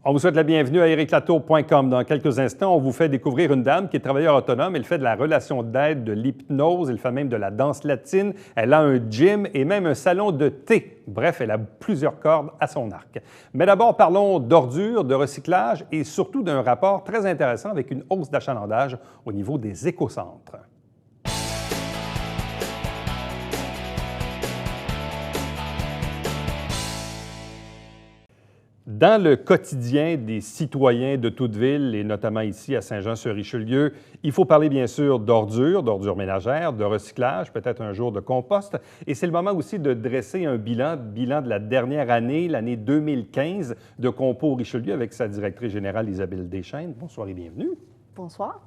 On vous souhaite la bienvenue à ericlatour.com. Dans quelques instants, on vous fait découvrir une dame qui est travailleur autonome. Elle fait de la relation d'aide, de l'hypnose, elle fait même de la danse latine. Elle a un gym et même un salon de thé. Bref, elle a plusieurs cordes à son arc. Mais d'abord, parlons d'ordures, de recyclage et surtout d'un rapport très intéressant avec une hausse d'achalandage au niveau des écocentres. Dans le quotidien des citoyens de toute ville, et notamment ici à Saint-Jean-sur-Richelieu, il faut parler bien sûr d'ordures ménagères, de recyclage, peut-être un jour de compost. Et c'est le moment aussi de dresser un bilan de la dernière année, l'année 2015, de Compo Richelieu avec sa directrice générale Isabelle Deschênes. Bonsoir et bienvenue. Bonsoir.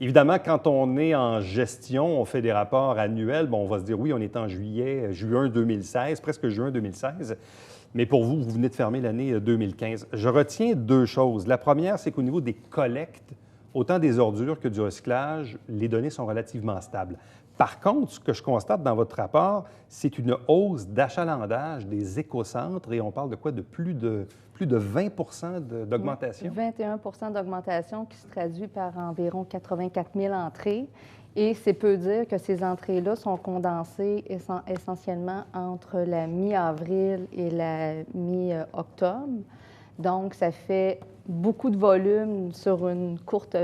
Évidemment, quand on est en gestion, on fait des rapports annuels. Bon, on va se dire, oui, on est en juin 2016, presque juin 2016. Mais pour vous, vous venez de fermer l'année 2015. Je retiens deux choses. La première, c'est qu'au niveau des collectes, autant des ordures que du recyclage, les données sont relativement stables. Par contre, ce que je constate dans votre rapport, c'est une hausse d'achalandage des écocentres et on parle de quoi? De plus de 20 d'augmentation? 21 d'augmentation qui se traduit par environ 84 000 entrées. Et c'est peu dire que ces entrées-là sont condensées essentiellement entre la mi-avril et la mi-octobre. Donc, ça fait beaucoup de volume sur une courte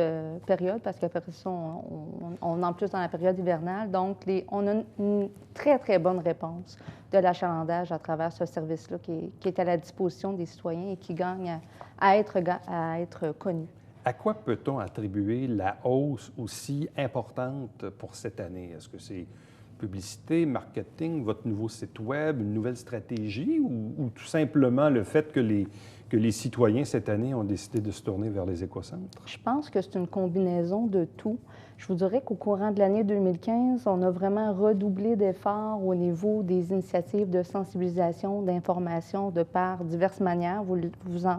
période, parce qu'après ça, on en plus dans la période hivernale. Donc, on a une très, très bonne réponse de l'achalandage à travers ce service-là qui est à la disposition des citoyens et qui gagne à être connu. À quoi peut-on attribuer la hausse aussi importante pour cette année? Est-ce que c'est publicité, marketing, votre nouveau site Web, une nouvelle stratégie ou tout simplement le fait que les citoyens, cette année, ont décidé de se tourner vers les écocentres? Je pense que c'est une combinaison de tout. Je vous dirais qu'au courant de l'année 2015, on a vraiment redoublé d'efforts au niveau des initiatives de sensibilisation, d'information de par diverses manières. Vous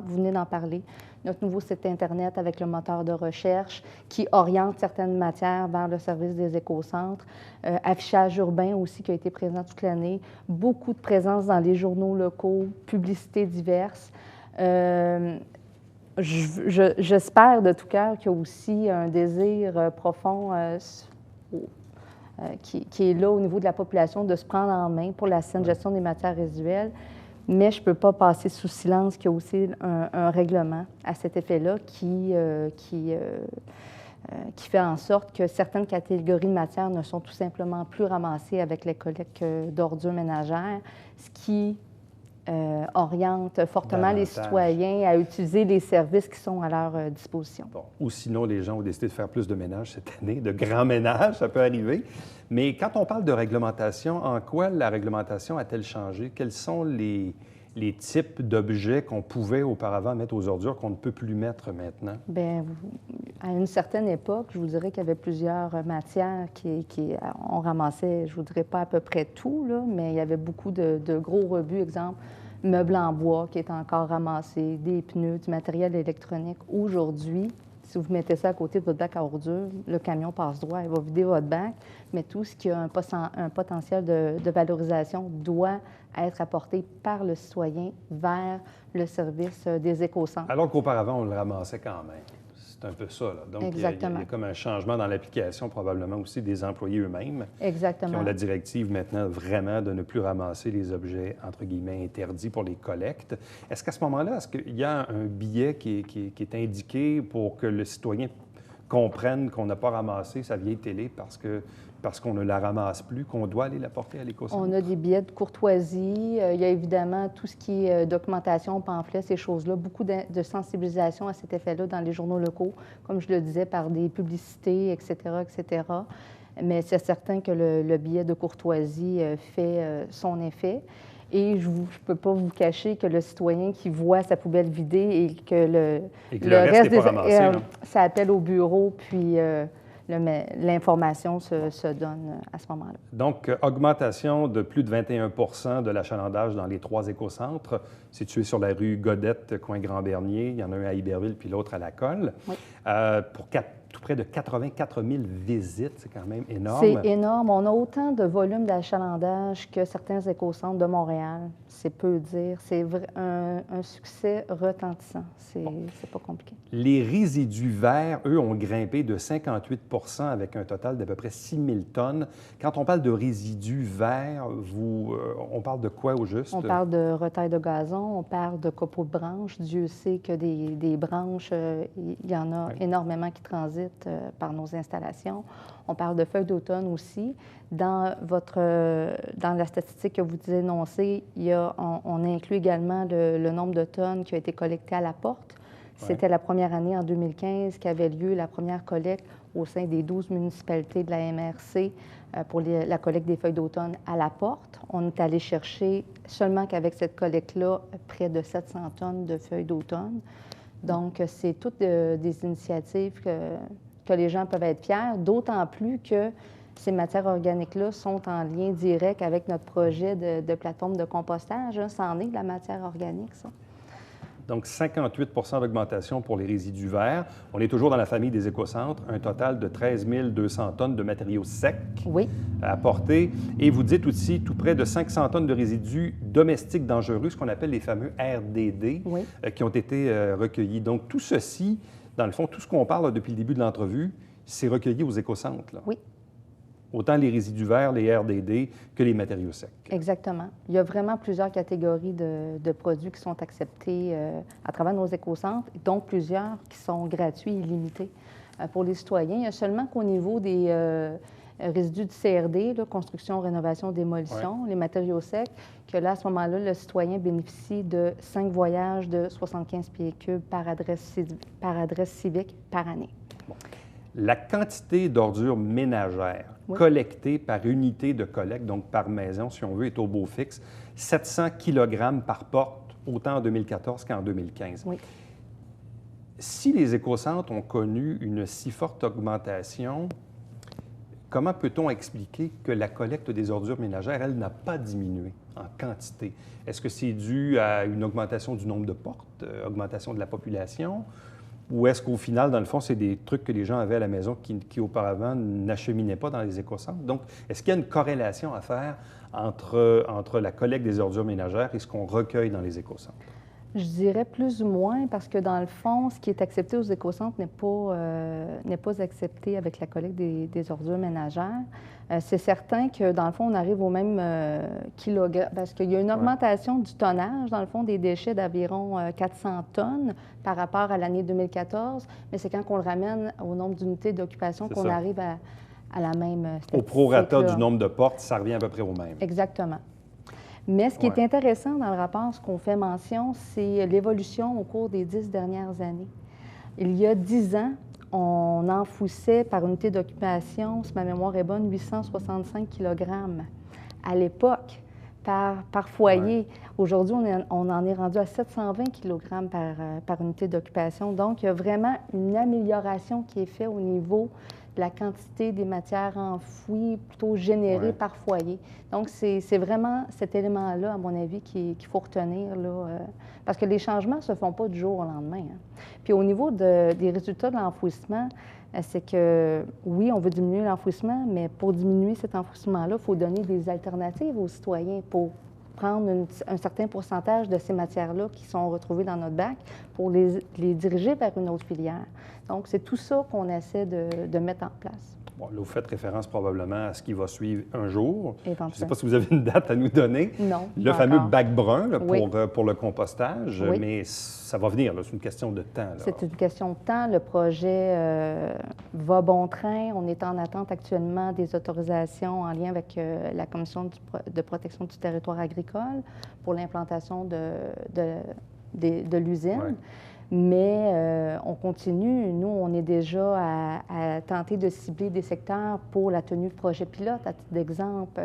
venez d'en parler. Notre nouveau site Internet avec le moteur de recherche qui oriente certaines matières vers le service des écocentres. Affichage urbain aussi qui a été présent toute l'année. Beaucoup de présence dans les journaux locaux, publicités diverses. J'espère de tout cœur qu'il y a aussi un désir profond qui est là au niveau de la population de se prendre en main pour la saine gestion des matières résiduelles. Mais je ne peux pas passer sous silence qu'il y a aussi un règlement à cet effet-là qui fait en sorte que certaines catégories de matières ne sont tout simplement plus ramassées avec les collectes d'ordures ménagères, ce qui oriente fortement les citoyens à utiliser les services qui sont à leur disposition. Bon. Ou sinon, les gens ont décidé de faire plus de ménage cette année, de grands ménages, ça peut arriver. Mais quand on parle de réglementation, en quoi la réglementation a-t-elle changé? Quels sont les types d'objets qu'on pouvait auparavant mettre aux ordures qu'on ne peut plus mettre maintenant? Bien, à une certaine époque, je vous dirais qu'il y avait plusieurs matières on ramassait, je vous dirais pas à peu près tout, là, mais il y avait beaucoup de gros rebuts, exemple, meubles en bois qui est encore ramassé, des pneus, du matériel électronique. Aujourd'hui, si vous mettez ça à côté de votre bac à ordures, le camion passe droit, il va vider votre bac, mais tout ce qui a un potentiel de valorisation doit être apporté par le citoyen vers le service des écocentres. Alors qu'auparavant, on le ramassait quand même. C'est un peu ça, là. Donc, il y a comme un changement dans l'application, probablement aussi des employés eux-mêmes. Exactement. Qui ont la directive maintenant vraiment de ne plus ramasser les objets, entre guillemets, interdits pour les collectes. Est-ce qu'à ce moment-là, est-ce qu'il y a un billet qui est indiqué pour que le citoyen comprenne qu'on n'a pas ramassé sa vieille télé parce qu'on ne la ramasse plus, qu'on doit aller la porter à l'écocentre? On a des billets de courtoisie. Il y a évidemment tout ce qui est documentation, pamphlets, ces choses-là. Beaucoup de sensibilisation à cet effet-là dans les journaux locaux, comme je le disais, par des publicités, etc., etc. Mais c'est certain que le billet de courtoisie fait son effet. Et je ne peux pas vous cacher que le citoyen qui voit sa poubelle vidée et que le reste n'est pas ramassé, ça appelle au bureau, puis l'information se donne à ce moment-là. Donc, augmentation de plus de 21 de l'achalandage dans les 3 écocentres situés sur la rue Godette, coin Grand-Bernier. Il y en a un à Iberville, puis l'autre à La Colle. Oui. Pour tout près de 84 000 visites. C'est quand même énorme. C'est énorme. On a autant de volume d'achalandage que certains écocentres de Montréal. C'est peu dire. C'est un succès retentissant. C'est pas compliqué. Les résidus verts, eux, ont grimpé de 58 avec un total d'à peu près 6 000 tonnes. Quand on parle de résidus verts, on parle de quoi au juste? On parle de retail de gazon, on parle de copeaux de branches. Dieu sait que des branches, il y en a énormément qui transitent par nos installations. On parle de feuilles d'automne aussi. Dans la statistique que vous énoncez, on inclut également le nombre de tonnes qui a été collecté à la porte. C'était la première année, en 2015, qu'avait lieu la première collecte au sein des 12 municipalités de la MRC pour la collecte des feuilles d'automne à la porte. On est allé chercher, seulement qu'avec cette collecte-là, près de 700 tonnes de feuilles d'automne. Donc, c'est toutes des initiatives que les gens peuvent être fiers, d'autant plus que ces matières organiques-là sont en lien direct avec notre projet de plateforme de compostage. Ça en est de la matière organique, ça. Donc, 58 d'augmentation pour les résidus verts. On est toujours dans la famille des écocentres, un total de 13 200 tonnes de matériaux secs à apporter. Et vous dites aussi tout près de 500 tonnes de résidus domestiques dangereux, ce qu'on appelle les fameux RDD, qui ont été recueillis. Donc, tout ceci, dans le fond, tout ce qu'on parle là, depuis le début de l'entrevue, c'est recueilli aux écocentres. Là. Oui. Autant les résidus verts, les RDD, que les matériaux secs. Exactement. Il y a vraiment plusieurs catégories de produits qui sont acceptés à travers nos écocentres, dont plusieurs qui sont gratuits et limités pour les citoyens. Il y a seulement qu'au niveau des résidus du CRD, là, construction, rénovation, démolition, les matériaux secs, que là, à ce moment-là, le citoyen bénéficie de 5 voyages de 75 pieds cubes par adresse civique par année. Bon. La quantité d'ordures ménagères collectées par unité de collecte, donc par maison, si on veut, est au beau fixe, 700 kg par porte, autant en 2014 qu'en 2015. Oui. Si les écocentres ont connu une si forte augmentation, comment peut-on expliquer que la collecte des ordures ménagères, elle, n'a pas diminué en quantité? Est-ce que c'est dû à une augmentation du nombre de portes, augmentation de la population? Ou est-ce qu'au final, dans le fond, c'est des trucs que les gens avaient à la maison qui auparavant n'acheminaient pas dans les écocentres? Donc, est-ce qu'il y a une corrélation à faire entre la collecte des ordures ménagères et ce qu'on recueille dans les écocentres? Je dirais plus ou moins, parce que dans le fond, ce qui est accepté aux écocentres n'est pas accepté avec la collecte des ordures ménagères. C'est certain que, dans le fond, on arrive au même kilogramme, parce qu'il y a une augmentation du tonnage, dans le fond, des déchets d'environ 400 tonnes par rapport à l'année 2014, mais c'est quand on le ramène au nombre d'unités d'occupation qu'on arrive à la même statistique. Au prorata du nombre de portes, ça revient à peu près au même. Exactement. Mais ce qui est intéressant dans le rapport, ce qu'on fait mention, c'est l'évolution au cours des 10 dernières années. Il y a 10 ans, on enfouissait par unité d'occupation, si ma mémoire est bonne, 865 kg à l'époque par foyer. Aujourd'hui, on en est rendu à 720 kg par unité d'occupation. Donc, il y a vraiment une amélioration qui est faite au niveau de la quantité des matières enfouies, plutôt générées par foyer. Donc, c'est vraiment cet élément-là, à mon avis, qu'il faut retenir, là, parce que les changements ne se font pas du jour au lendemain. Puis au niveau des résultats de l'enfouissement, c'est que, oui, on veut diminuer l'enfouissement, mais pour diminuer cet enfouissement-là, il faut donner des alternatives aux citoyens pour prendre un certain pourcentage de ces matières-là qui sont retrouvées dans notre bac pour les diriger vers une autre filière. Donc, c'est tout ça qu'on essaie de mettre en place. Bon, là, vous faites référence probablement à ce qui va suivre un jour. Je ne sais pas si vous avez une date à nous donner. Non. Le fameux bac brun là, pour le compostage, mais ça va venir, c'est une question de temps. C'est une question de temps. Le projet va bon train. On est en attente actuellement des autorisations en lien avec la Commission de protection du territoire agricole pour l'implantation de l'usine. Mais on continue. Nous, on est déjà à tenter de cibler des secteurs pour la tenue de projets pilotes. À titre d'exemple,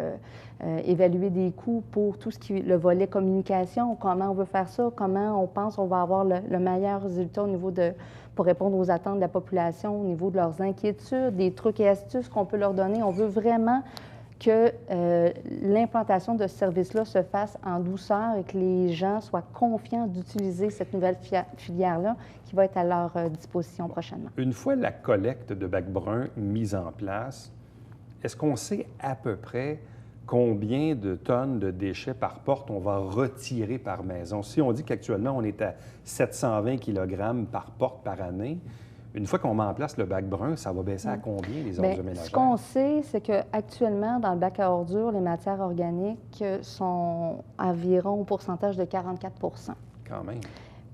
évaluer des coûts pour tout ce qui est le volet communication, comment on veut faire ça, comment on pense qu'on va avoir le meilleur résultat au niveau pour répondre aux attentes de la population, au niveau de leurs inquiétudes, des trucs et astuces qu'on peut leur donner. On veut vraiment que l'implantation de ce service-là se fasse en douceur et que les gens soient confiants d'utiliser cette nouvelle filière-là qui va être à leur disposition prochainement. Une fois la collecte de bacs bruns mise en place, est-ce qu'on sait à peu près combien de tonnes de déchets par porte on va retirer par maison? Si on dit qu'actuellement, on est à 720 kg par porte par année, une fois qu'on met en place le bac brun, ça va baisser à combien les ordures ménagères? Ce qu'on sait, c'est qu'actuellement, dans le bac à ordures, les matières organiques sont environ au pourcentage de 44 %. Quand même.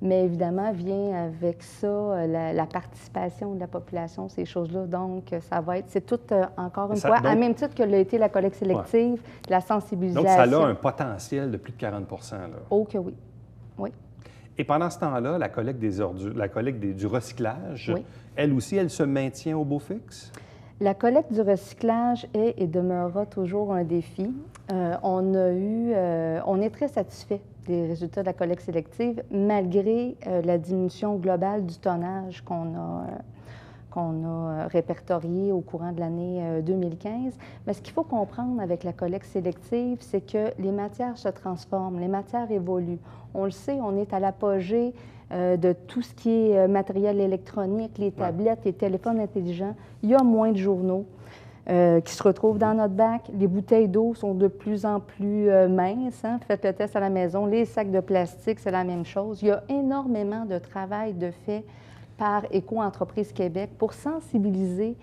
Mais évidemment, vient avec ça la participation de la population, ces choses-là. Donc, ça va être, c'est tout, encore une fois, à même titre que l'a été la collecte sélective, la sensibilisation. Donc, ça a un potentiel de plus de 40 là. Oh que oui. Oui. Et pendant ce temps-là, la collecte des ordures, la collecte du recyclage, oui. Elle aussi, elle se maintient au beau fixe? La collecte du recyclage est et demeurera toujours un défi. On est très satisfait des résultats de la collecte sélective, malgré la diminution globale du tonnage qu'on a répertorié au courant de l'année 2015. Mais ce qu'il faut comprendre avec la collecte sélective, c'est que les matières se transforment, les matières évoluent. On le sait, on est à l'apogée de tout ce qui est matériel électronique, les tablettes, les téléphones intelligents. Il y a moins de journaux qui se retrouvent dans notre bac. Les bouteilles d'eau sont de plus en plus minces. Hein? Faites le test à la maison. Les sacs de plastique, c'est la même chose. Il y a énormément de travail de fait par Éco-entreprise Québec pour sensibiliser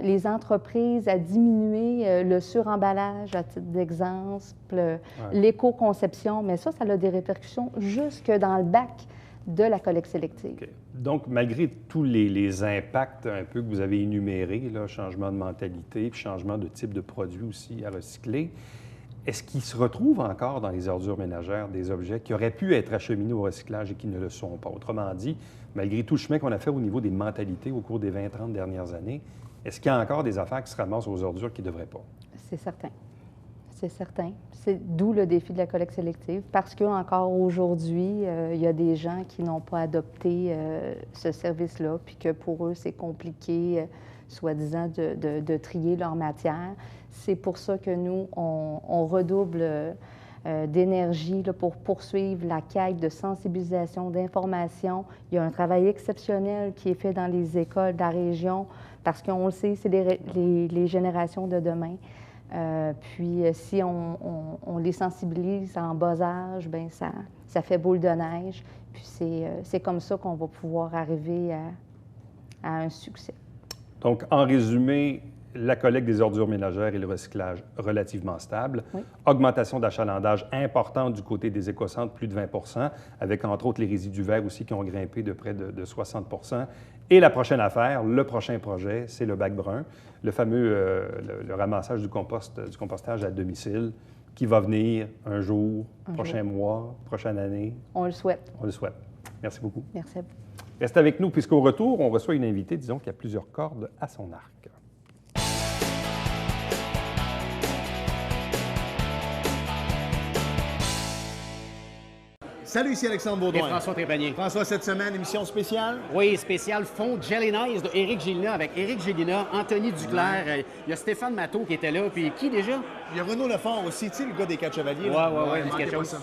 les entreprises à diminuer le suremballage, à titre d'exemple, l'éco-conception. Mais ça a des répercussions jusque dans le bac de la collecte sélective. Okay. Donc, malgré tous les impacts un peu que vous avez énumérés, là, changement de mentalité, puis changement de type de produit aussi à recycler, est-ce qu'il se retrouve encore dans les ordures ménagères des objets qui auraient pu être acheminés au recyclage et qui ne le sont pas? Autrement dit, malgré tout le chemin qu'on a fait au niveau des mentalités au cours des 20-30 dernières années, est-ce qu'il y a encore des affaires qui se ramassent aux ordures qui ne devraient pas? C'est certain. C'est certain. C'est d'où le défi de la collecte sélective, parce qu'encore aujourd'hui, il y a des gens qui n'ont pas adopté ce service-là, puis que pour eux, c'est compliqué, soi-disant, de trier leur matière. C'est pour ça que nous, on redouble d'énergie pour poursuivre la quête de sensibilisation, d'information. Il y a un travail exceptionnel qui est fait dans les écoles de la région, parce qu'on le sait, c'est les générations de demain. Puis, si on les sensibilise en bas âge, bien, ça fait boule de neige. Puis, c'est comme ça qu'on va pouvoir arriver à un succès. Donc, en résumé, la collecte des ordures ménagères et le recyclage relativement stable. Oui. Augmentation d'achalandage importante du côté des écocentres, plus de 20 avec entre autres les résidus verts aussi qui ont grimpé de près de 60 Et la prochaine affaire, le prochain projet, c'est le bac brun, le fameux le ramassage du compostage à domicile qui va venir un jour, prochain mois, prochaine année. On le souhaite. On le souhaite. Merci beaucoup. Merci à vous. Restez avec nous puisqu'au retour, on reçoit une invitée, disons, qui a plusieurs cordes à son arc. Salut, ici Alexandre Baudouin. Et François Trépanier. François, cette semaine, émission spéciale? Oui, spécial fond Jelly Nice de Éric Gélina avec Éric Gélina, Anthony Duclair. Il y a Stéphane Matteau qui était là. Puis qui déjà? Il y a Renaud Lefort aussi, tu sais, le gars des Quatre Chevaliers. Ouais, c'est quelque chose.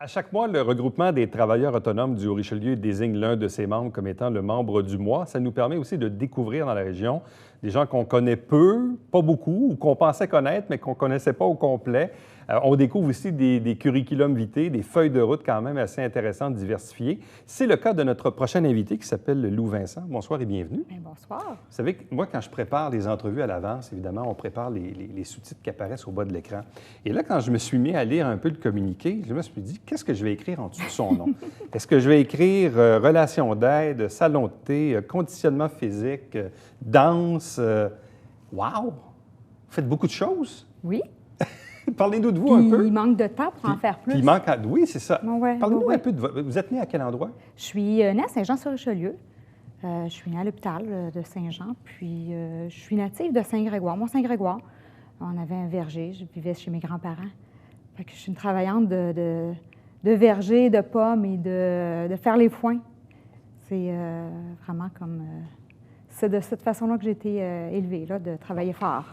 À chaque mois, le regroupement des travailleurs autonomes du Haut-Richelieu désigne l'un de ses membres comme étant le membre du mois. Ça nous permet aussi de découvrir dans la région des gens qu'on connaît peu, pas beaucoup, ou qu'on pensait connaître, mais qu'on ne connaissait pas au complet. On découvre aussi des curriculums vitae, des feuilles de route quand même assez intéressantes, diversifiées. C'est le cas de notre prochain invité qui s'appelle Lou Vincent. Bonsoir et bienvenue. Bien, bonsoir. Vous savez que moi, quand je prépare les entrevues à l'avance, évidemment, on prépare les sous-titres qui apparaissent au bas de l'écran. Et là, quand je me suis mis à lire un peu le communiqué, je me suis dit, qu'est-ce que je vais écrire en dessous de son nom? Est-ce que je vais écrire relation d'aide, salon de thé, conditionnement physique, danse? Wow! Vous faites beaucoup de choses? Oui. Parlez-nous de vous Puis un peu. il manque de temps pour en faire plus. Puis il manque... Oui, c'est ça. Ouais, Parlez-nous ouais. un peu de... Vous êtes né à quel endroit? Je suis née à Saint-Jean-sur-Richelieu. Je suis née à l'hôpital de Saint-Jean. Puis je suis native de Saint-Grégoire, Mont-Saint-Grégoire. On avait un verger. Je vivais chez mes grands-parents. Fait que je suis une travaillante de verger, de pommes et de faire les foins. C'est vraiment comme... c'est de cette façon-là que j'ai été élevée, là, de travailler fort.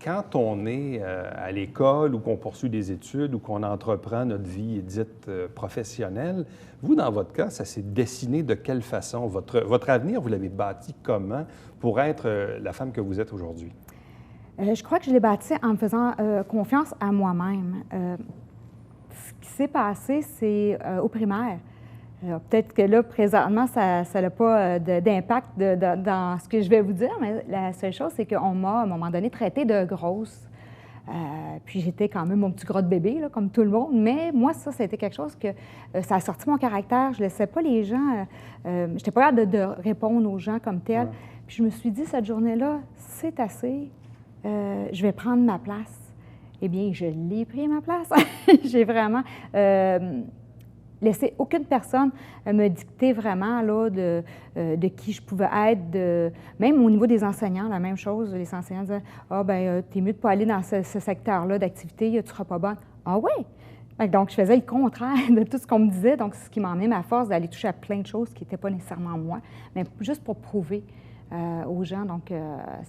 Quand on est à l'école ou qu'on poursuit des études ou qu'on entreprend notre vie dite professionnelle, vous, dans votre cas, ça s'est dessiné de quelle façon? Votre avenir, vous l'avez bâti comment pour être la femme que vous êtes aujourd'hui? Je crois que je l'ai bâti en me faisant confiance à moi-même. Ce qui s'est passé, c'est au primaire. Peut-être que là, présentement, ça n'a pas d'impact dans ce que je vais vous dire, mais la seule chose, c'est qu'on m'a, à un moment donné, traitée de grosse. Puis j'étais quand même mon petit gros de bébé, là, comme tout le monde. Mais moi, ça a été quelque chose que ça a sorti mon caractère. Je ne laissais pas les gens... je n'étais pas capable de répondre aux gens comme tel. Ouais. Puis je me suis dit, cette journée-là, c'est assez. Je vais prendre ma place. Eh bien, je l'ai pris, ma place. J'ai vraiment... laisser aucune personne me dicter vraiment là, de qui je pouvais être. Même au niveau des enseignants, la même chose. Les enseignants disaient « Ah, bien, t'es mieux de ne pas aller dans ce secteur-là d'activité, tu ne seras pas bonne. » Ah oui! Donc, je faisais le contraire de tout ce qu'on me disait. Donc, c'est ce qui m'a emmené ma force d'aller toucher à plein de choses qui n'étaient pas nécessairement moi, mais juste pour prouver aux gens. Donc,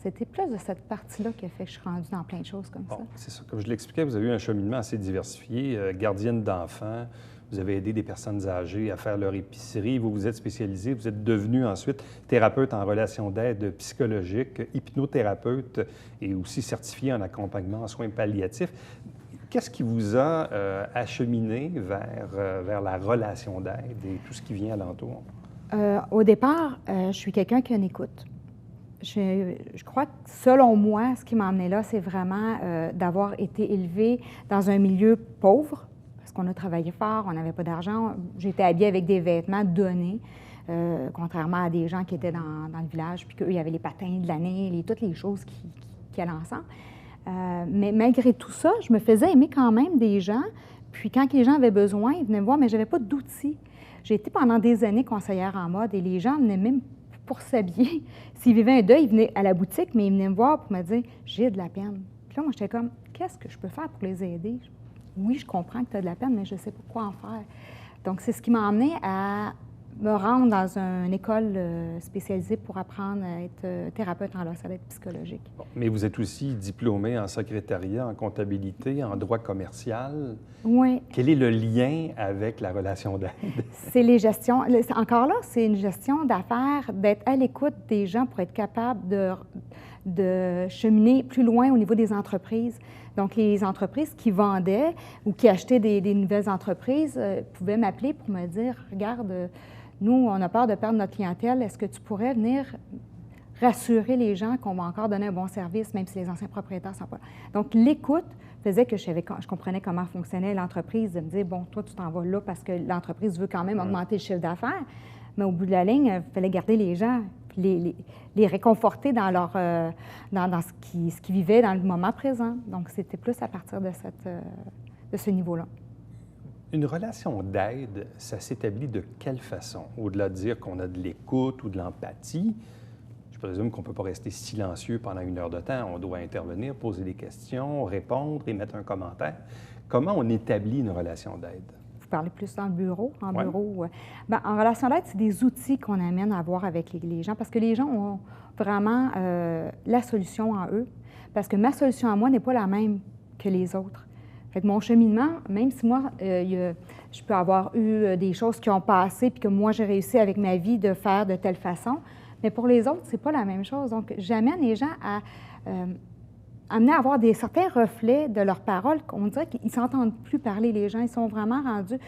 c'était plus de cette partie-là qui a fait que je suis rendue dans plein de choses comme ça. C'est ça. Comme je l'expliquais, vous avez eu un cheminement assez diversifié, gardienne d'enfants. Vous avez aidé des personnes âgées à faire leur épicerie. Vous vous êtes spécialisé. Vous êtes devenu ensuite thérapeute en relation d'aide psychologique, hypnothérapeute et aussi certifié en accompagnement en soins palliatifs. Qu'est-ce qui vous a acheminé vers la relation d'aide et tout ce qui vient alentour? Au départ, je suis quelqu'un qui a une écoute. Je crois que, selon moi, ce qui m'a amené là, c'est vraiment d'avoir été élevée dans un milieu pauvre. Qu'on a travaillé fort, on n'avait pas d'argent. J'étais habillée avec des vêtements donnés, contrairement à des gens qui étaient dans le village, puis qu'eux, il y avait les patins de l'année, toutes les choses qui allaient ensemble. Mais malgré tout ça, je me faisais aimer quand même des gens. Puis quand les gens avaient besoin, ils venaient me voir, mais je n'avais pas d'outils. J'ai été pendant des années conseillère en mode et les gens venaient même pour s'habiller. S'ils vivaient un deuil, ils venaient à la boutique, mais ils venaient me voir pour me dire « j'ai de la peine ». Puis là, moi, j'étais comme « qu'est-ce que je peux faire pour les aider ?» Oui, je comprends que tu as de la peine, mais je ne sais pas quoi en faire. Donc, c'est ce qui m'a amenée à me rendre dans une école spécialisée pour apprendre à être thérapeute en relation d'aide psychologique. Bon, mais vous êtes aussi diplômée en secrétariat, en comptabilité, en droit commercial. Oui. Quel est le lien avec la relation d'aide? C'est les gestions. Encore là, c'est une gestion d'affaires, d'être à l'écoute des gens pour être capable de cheminer plus loin au niveau des entreprises. Donc, les entreprises qui vendaient ou qui achetaient des nouvelles entreprises pouvaient m'appeler pour me dire « Regarde, nous, on a peur de perdre notre clientèle. Est-ce que tu pourrais venir rassurer les gens qu'on va encore donner un bon service, même si les anciens propriétaires ne sont pas là? » Donc, l'écoute faisait que je comprenais comment fonctionnait l'entreprise, de me dire « Bon, toi, tu t'en vas là parce que l'entreprise veut quand même augmenter le chiffre d'affaires. » Mais au bout de la ligne, il fallait garder les gens, puis les réconforter dans ce qu'ils vivaient dans le moment présent. Donc, c'était plus à partir de ce niveau-là. Une relation d'aide, ça s'établit de quelle façon? Au-delà de dire qu'on a de l'écoute ou de l'empathie, je présume qu'on ne peut pas rester silencieux pendant 1 heure de temps. On doit intervenir, poser des questions, répondre, émettre un commentaire. Comment on établit une relation d'aide? Vous parlez plus dans le bureau? Ouais. Bien, en relation d'aide, c'est des outils qu'on amène à avoir avec les gens parce que les gens ont vraiment la solution en eux. Parce que ma solution à moi n'est pas la même que les autres. Fait que mon cheminement, même si moi, je peux avoir eu des choses qui ont passé puis que moi, j'ai réussi avec ma vie de faire de telle façon, mais pour les autres, c'est pas la même chose. Donc, j'amène les gens à amener à avoir certains reflets de leurs paroles. On dirait qu'ils ne s'entendent plus parler, les gens. Ils sont vraiment rendus,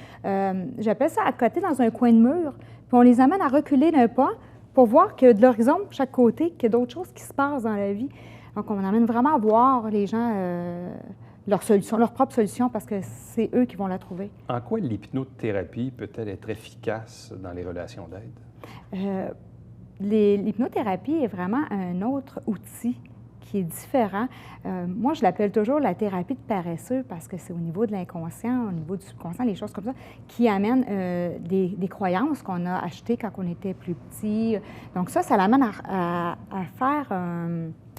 j'appelle ça à côté dans un coin de mur, puis on les amène à reculer d'un pas pour voir que de l'horizon, chaque côté, qu'il y a d'autres choses qui se passent dans la vie. Donc, on amène vraiment à voir les gens leur solution, leur propre solution, parce que c'est eux qui vont la trouver. En quoi l'hypnothérapie peut-elle être efficace dans les relations d'aide? L'hypnothérapie est vraiment un autre outil qui est différent. Moi, je l'appelle toujours la thérapie de paresseux parce que c'est au niveau de l'inconscient, au niveau du subconscient, les choses comme ça, qui amènent des croyances qu'on a achetées quand on était plus petit. Donc ça l'amène à faire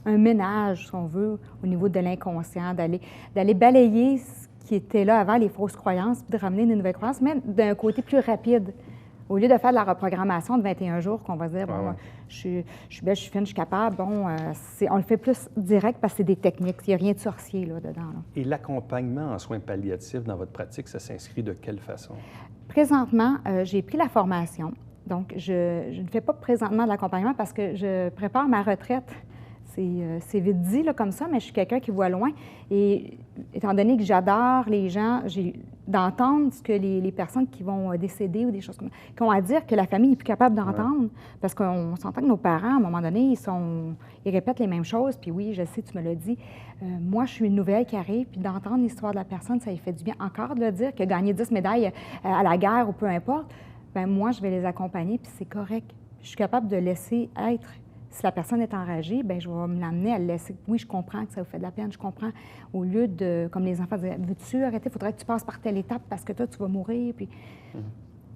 un ménage, si on veut, au niveau de l'inconscient, d'aller balayer ce qui était là avant, les fausses croyances, puis de ramener des nouvelles croyances, mais d'un côté plus rapide. Au lieu de faire de la reprogrammation de 21 jours, qu'on va se dire, bon, je suis belle, je suis fine, je suis capable, bon, on le fait plus direct parce que c'est des techniques. Il n'y a rien de sorcier là-dedans. Là. Et l'accompagnement en soins palliatifs dans votre pratique, ça s'inscrit de quelle façon? Présentement, j'ai pris la formation. Donc, je ne fais pas présentement de l'accompagnement parce que je prépare ma retraite. C'est vite dit là, comme ça, mais je suis quelqu'un qui voit loin. Et étant donné que j'adore les gens, d'entendre ce que les personnes qui vont décéder ou des choses comme ça, qui ont à dire que la famille n'est plus capable d'entendre, parce qu'on s'entend que nos parents, à un moment donné, ils répètent les mêmes choses, puis oui, je sais, tu me l'as dit. Moi, je suis une nouvelle qui arrive, puis d'entendre l'histoire de la personne, ça lui fait du bien encore de le dire, qu'il a gagné 10 médailles à la guerre ou peu importe. Bien, moi, je vais les accompagner, puis c'est correct. Je suis capable de laisser être. Si la personne est enragée, bien, je vais me l'amener à le laisser. Oui, je comprends que ça vous fait de la peine, je comprends. Au lieu de, comme les enfants disaient, veux-tu arrêter? Il faudrait que tu passes par telle étape parce que toi, tu vas mourir. Puis,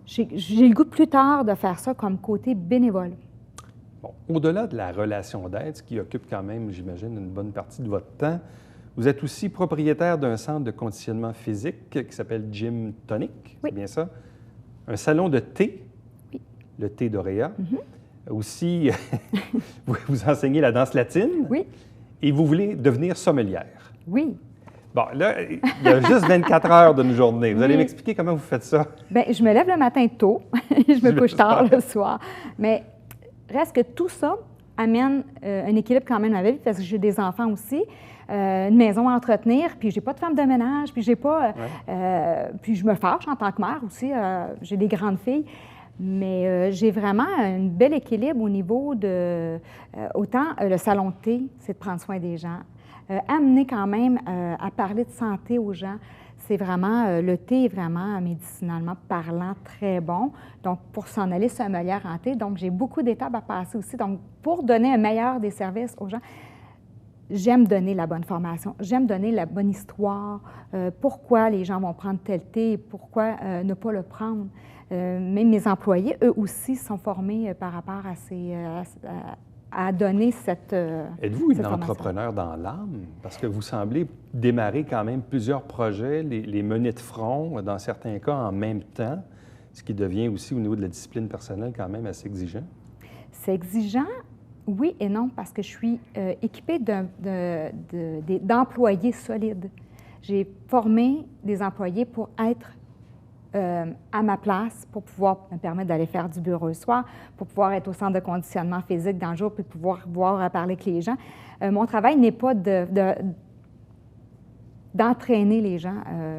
j'ai le goût de plus tard de faire ça comme côté bénévole. Bon, au-delà de la relation d'aide, ce qui occupe quand même, j'imagine, une bonne partie de votre temps, vous êtes aussi propriétaire d'un centre de conditionnement physique qui s'appelle Gym Tonic, oui. C'est bien ça? Un salon de thé, oui. Le thé d'Orea. Aussi, vous enseignez la danse latine. Oui. Et vous voulez devenir sommelière. Oui. Bon, là, il y a juste 24 heures d'une journée. Vous allez m'expliquer comment vous faites ça? Bien, je me lève le matin tôt et je me couche tard le soir. Mais reste que tout ça amène un équilibre quand même à ma vie parce que j'ai des enfants aussi, une maison à entretenir, puis j'ai pas de femme de ménage, puis j'ai pas... puis je me fâche en tant que mère aussi. J'ai des grandes filles. Mais j'ai vraiment un bel équilibre au niveau de... autant le salon de thé, c'est de prendre soin des gens. Amener quand même à parler de santé aux gens, c'est vraiment... le thé est vraiment, médicinalement parlant, très bon. Donc, pour s'en aller sommelière en thé, donc j'ai beaucoup d'étapes à passer aussi. Donc, pour donner un meilleur des services aux gens, j'aime donner la bonne formation, j'aime donner la bonne histoire, pourquoi les gens vont prendre tel thé, pourquoi ne pas le prendre. Même mes employés, eux aussi, sont formés par rapport à donner cette Êtes-vous une formation. entrepreneur dans l'âme? Parce que vous semblez démarrer quand même plusieurs projets, les mener de front, dans certains cas en même temps, ce qui devient aussi, au niveau de la discipline personnelle, quand même assez exigeant. C'est exigeant, oui et non, parce que je suis équipée d'employés solides. J'ai formé des employés pour être à ma place, pour pouvoir me permettre d'aller faire du bureau le soir, pour pouvoir être au centre de conditionnement physique dans le jour, puis pouvoir parler avec les gens. Mon travail n'est pas d'entraîner les gens,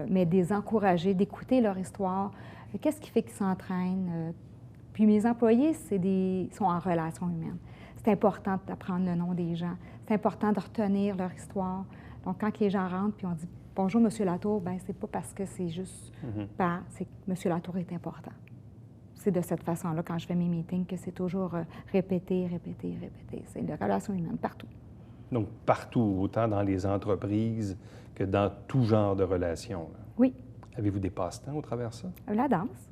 mais de les encourager, d'écouter leur histoire. Qu'est-ce qui fait qu'ils s'entraînent? Puis mes employés, sont en relation humaine. C'est important d'apprendre le nom des gens. C'est important de retenir leur histoire. Donc, quand les gens rentrent, puis on dit « Bonjour, M. Latour », bien, c'est pas parce que c'est juste c'est que M. Latour est important. C'est de cette façon-là, quand je fais mes meetings, que c'est toujours répéter. C'est de relation humaine, partout. Donc, partout, autant dans les entreprises que dans tout genre de relations. Là. Oui. Avez-vous des passe-temps au travers de ça? La danse.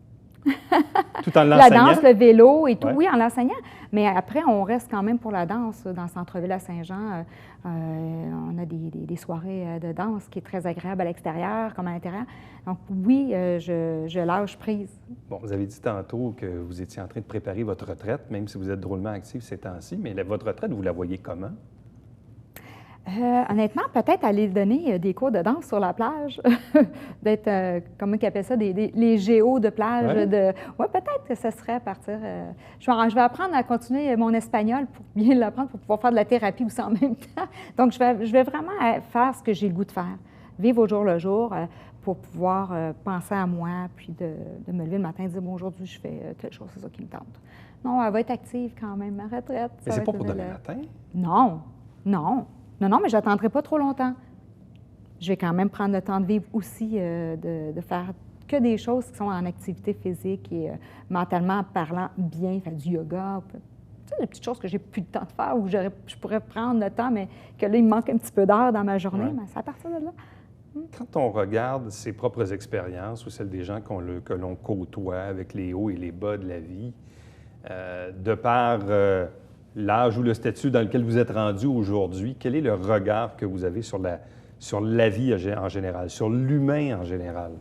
Tout en l'enseignant? La danse, le vélo et tout, ouais. Oui, en l'enseignant. Mais après, on reste quand même pour la danse. Dans le centre-ville à Saint-Jean, on a des soirées de danse qui est très agréable à l'extérieur comme à l'intérieur. Donc oui, je lâche prise. Bon, vous avez dit tantôt que vous étiez en train de préparer votre retraite, même si vous êtes drôlement active ces temps-ci, mais votre retraite, vous la voyez comment? Honnêtement, peut-être aller donner des cours de danse sur la plage, d'être, comment ils appellent ça, les géos de plage. Ouais. Oui, peut-être que ce serait à partir... je vais apprendre à continuer mon espagnol pour bien l'apprendre, pour pouvoir faire de la thérapie aussi en même temps. Donc, je vais vraiment faire ce que j'ai le goût de faire, vivre au jour le jour pour pouvoir penser à moi, puis de me lever le matin et dire, bon, aujourd'hui, je fais telle chose, c'est ça qui me tente. Non, elle va être active quand même, ma retraite. Mais c'est pas pour demain matin? Non, non. Non, mais je n'attendrai pas trop longtemps. Je vais quand même prendre le temps de vivre aussi, de faire que des choses qui sont en activité physique et mentalement parlant bien, faire du yoga, tu sais, des petites choses que j'ai plus de temps de faire ou que je pourrais prendre le temps, mais que là, il me manque un petit peu d'heures dans ma journée, Ouais. mais c'est à partir de là. Quand on regarde ses propres expériences ou celles des gens que l'on côtoie avec les hauts et les bas de la vie, de par l'âge ou le statut dans lequel vous êtes rendu aujourd'hui, quel est le regard que vous avez sur la vie en général, sur l'humain en général?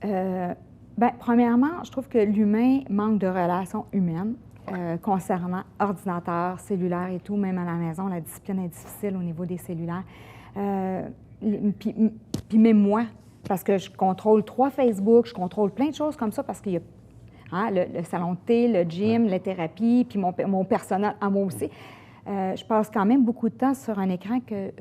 Bien, premièrement, je trouve que l'humain manque de relations humaines concernant ordinateur, cellulaire et tout, même à la maison. La discipline est difficile au niveau des cellulaires. Puis même moi, parce que je contrôle 3 Facebook, je contrôle plein de choses comme ça parce qu'il y a le salon de thé, le gym, la thérapie, puis mon personnel à moi aussi. Je passe quand même beaucoup de temps sur un écran que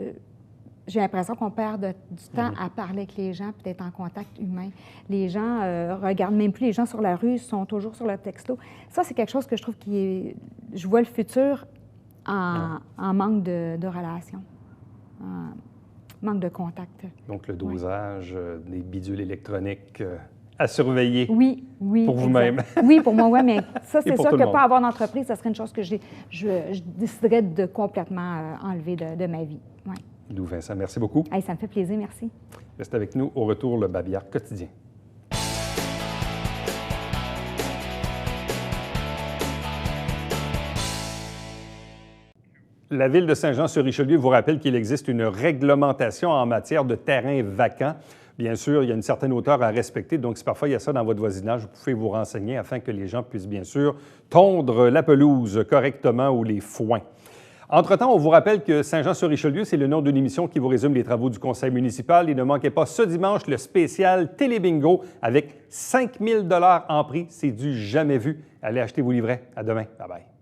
j'ai l'impression qu'on perd du temps à parler avec les gens, puis d'être en contact humain. Les gens regardent même plus les gens sur la rue, ils sont toujours sur le texto. Ça, c'est quelque chose que je trouve qui est... Je vois le futur en manque de relations, manque de contact. Donc, le dosage des bidules électroniques à surveiller. Oui. Pour vous-même. Oui, pour moi, oui, mais ça, c'est pour sûr tout que le monde. pas avoir d'entreprise, ça serait une chose que je déciderais de complètement enlever de ma vie. Ouais. Lou Vincent, merci beaucoup. Hey, ça me fait plaisir, merci. Restez avec nous. Au retour, le Babillard quotidien. La Ville de Saint-Jean-sur-Richelieu vous rappelle qu'il existe une réglementation en matière de terrains vacants. Bien sûr, il y a une certaine hauteur à respecter, donc si parfois il y a ça dans votre voisinage, vous pouvez vous renseigner afin que les gens puissent bien sûr tondre la pelouse correctement ou les foins. Entre-temps, on vous rappelle que Saint-Jean-sur-Richelieu, c'est le nom d'une émission qui vous résume les travaux du conseil municipal. Et ne manquez pas ce dimanche le spécial Télébingo avec 5 000 $ en prix. C'est du jamais vu. Allez acheter vos livrets. À demain. Bye-bye.